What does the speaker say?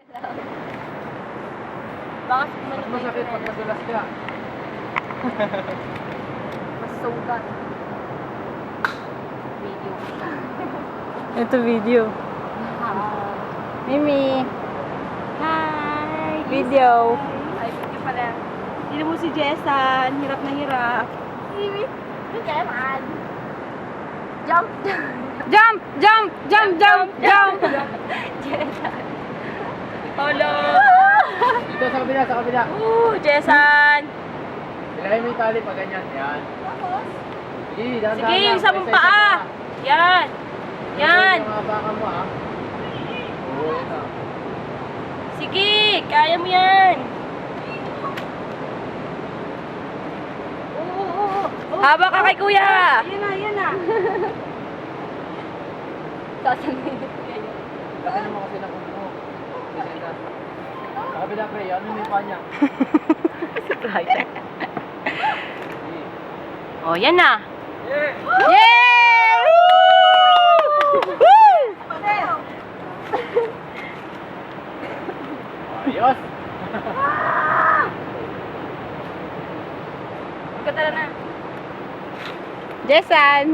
Bakit Mas masakit pag madulas ka. mas sugat. Video. Ito video. Mimi. Hi! Video. Ay, video pala. Hindi mo si Jessan. Hirap na hirap. Kaya man. Jump! Jump! Jump! Jump! Jump! Jump! Hello! Dito sa kabila, sa kabila. Jessan! Ilagay mo yung tali pag ganyan. Yan. Sige, dahan-dahan Sige, lang. yung sa mong Isa-isa paa. pa. Yan. Yan. Yung mga baka mo, ha? Oo, yan na. Sige, kaya mo yan. Haba ka kay kuya. Yan na, yan na. Sasabihin ko yan. Laki naman kasi ng kuko. Kasi na. Sa kabila, pre. Ano yung paa niya? Surprise. Sige. Oh, yan na. Yeah! Yay! Woo! Ayos! Magkatala na. Jessan.